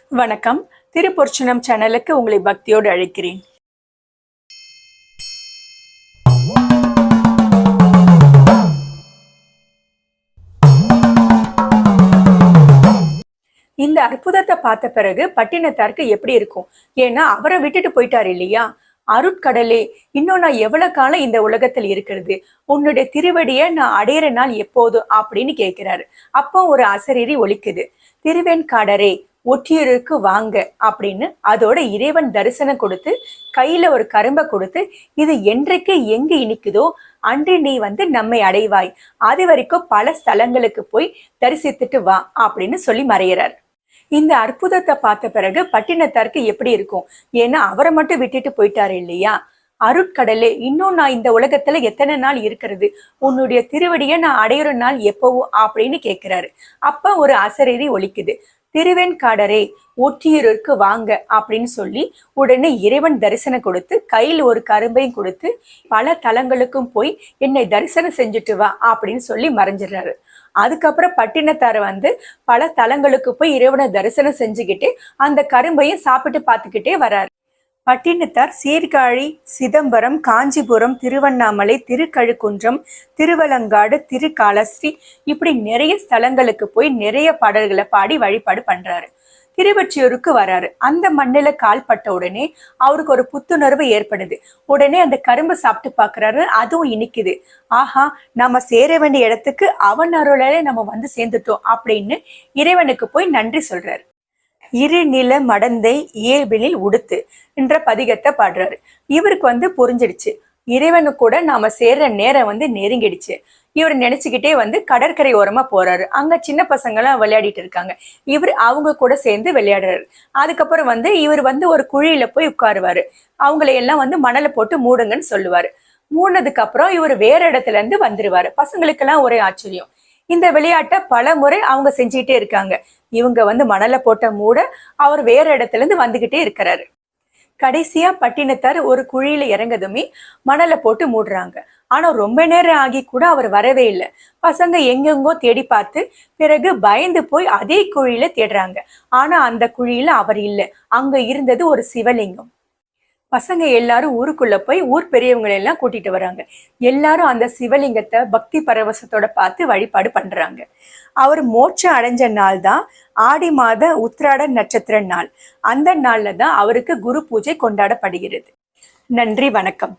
வணக்கம். திருப்பொற்சனம் சேனலுக்கு உங்களை பக்தியோடு அழைக்கிறேன். இந்த அற்புதத்தை பார்த்த பிறகு பட்டினத்தாருக்கு எப்படி இருக்கும்? ஏன்னா அவரை விட்டுட்டு போயிட்டாரு இல்லையா? அருட்கடலே, இன்னும் நான் எவ்வளவு காலம் இந்த உலகத்தில் இருக்கிறது? உன்னுடைய திருவடியை நான் அடையிற நாள் எப்போது அப்படின்னு கேட்கிறாரு. அப்போ ஒரு அசரீரி ஒலிக்குது. திருவெண்காடரே, ஒற்றியூருக்கு வாங்க அப்படின்னு. அதோட இறைவன் தரிசனம் கொடுத்து கையில ஒரு கரும்பை கொடுத்து, இது என்றைக்கு எங்கு இனிக்குதோ அன்று நீ நம்மை அடைவாய், அது வரைக்கும் பல ஸ்தலங்களுக்கு போய் தரிசித்துட்டு வா அப்படின்னு சொல்லி மறையிறார். இந்த அற்புதத்தை பார்த்த பிறகு பட்டினத்தாருக்கு எப்படி இருக்கும்? ஏன்னா அவரை மட்டும் விட்டுட்டு போயிட்டாரு இல்லையா? அருட்கடலே, இன்னும் நான் இந்த உலகத்துல எத்தனை நாள் இருக்கிறது? உன்னுடைய திருவடியை நான் அடையிற நாள் எப்பவோ அப்படின்னு கேட்கிறாரு. அப்ப ஒரு அசரீரி ஒலிக்குது. திருவெண்காடரே, ஒற்றியூருக்கு வாங்க அப்படின்னு சொல்லி உடனே இறைவன் தரிசனம் கொடுத்து கையில் ஒரு கரும்பையும் கொடுத்து, பல தலங்களுக்கும் போய் என்னை தரிசனம் செஞ்சுட்டு வா அப்படின்னு சொல்லி மறைஞ்சிடறாரு. அதுக்கப்புறம் பட்டினத்தார் பல தலங்களுக்கு போய் இறைவனை தரிசனம் செஞ்சுக்கிட்டு அந்த கரும்பையும் சாப்பிட்டு பார்த்துக்கிட்டே வர்றாரு. பட்டினத்தார் சீர்காழி, சிதம்பரம், காஞ்சிபுரம், திருவண்ணாமலை, திருக்கழுக்குன்றம், திருவலங்காடு, திருக்காலஸ்ரீ, இப்படி நிறைய ஸ்தலங்களுக்கு போய் நிறைய பாடல்களை பாடி வழிபாடு பண்றாரு. திருவொற்றியூருக்கு வராரு. அந்த மண்ணில கால் பட்ட உடனே அவருக்கு ஒரு புத்துணர்வு ஏற்படுது. உடனே அந்த கரும்பு சாப்பிட்டு பாக்குறாரு. அதுவும் இனிக்குது. ஆஹா, நம்ம சேர வேண்டிய இடத்துக்கு அவன் அருளாலே நம்ம சேர்ந்துட்டோம் அப்படின்னு இறைவனுக்கு போய் நன்றி சொல்றாரு. இரு நில மடந்தை இயல்பினில் உடுத்து என்ற பதிகத்தை பாடுறாரு. இவருக்கு புரிஞ்சிடுச்சு, இறைவனு கூட நாம சேர்ற நேரம் நெருங்கிடுச்சு. இவர் நினைச்சுக்கிட்டே கடற்கரை ஓரமா போறாரு. அங்க சின்ன பசங்க எல்லாம் விளையாடிட்டு இருக்காங்க. இவர் அவங்க கூட சேர்ந்து விளையாடுறாரு. அதுக்கப்புறம் இவர் ஒரு குழியில போய் உட்காருவாரு. அவங்களை எல்லாம் மணலை போட்டு மூடுங்கன்னு சொல்லுவாரு. மூடினதுக்கு அப்புறம் இவர் வேற இடத்துல இருந்து வந்துருவாரு. பசங்களுக்கெல்லாம் ஒரே ஆச்சரியம். இந்த விளையாட்டை பல முறை அவங்க செஞ்சுக்கிட்டே இருக்காங்க. இவங்க மணலை போட்ட மூட அவர் வேற இடத்துல இருந்து வந்துகிட்டே இருக்கிறாரு. கடைசியா பட்டினத்தார் ஒரு குழியில இறங்கதுமே மணலை போட்டு மூடுறாங்க. ஆனா ரொம்ப நேரம் ஆகி கூட அவர் வரவே இல்லை. பசங்க எங்கெங்கோ தேடி பார்த்து பிறகு பயந்து போய் அதே குழியில தேடுறாங்க. ஆனா அந்த குழியில அவர் இல்லை. அங்க இருந்தது ஒரு சிவலிங்கம். பசங்க எல்லாரும் ஊருக்குள்ள போய் ஊர் பெரியவங்களை எல்லாம் கூட்டிட்டு வராங்க. எல்லாரும் அந்த சிவலிங்கத்தை பக்தி பரவசத்தோட பார்த்து வழிபாடு பண்றாங்க. அவர் மோட்சம் அடைஞ்ச நாள் தான் ஆடி மாத உத்திராட நட்சத்திர நாள். அந்த நாள்ல தான் அவருக்கு குரு பூஜை கொண்டாடப்படுகிறது. நன்றி, வணக்கம்.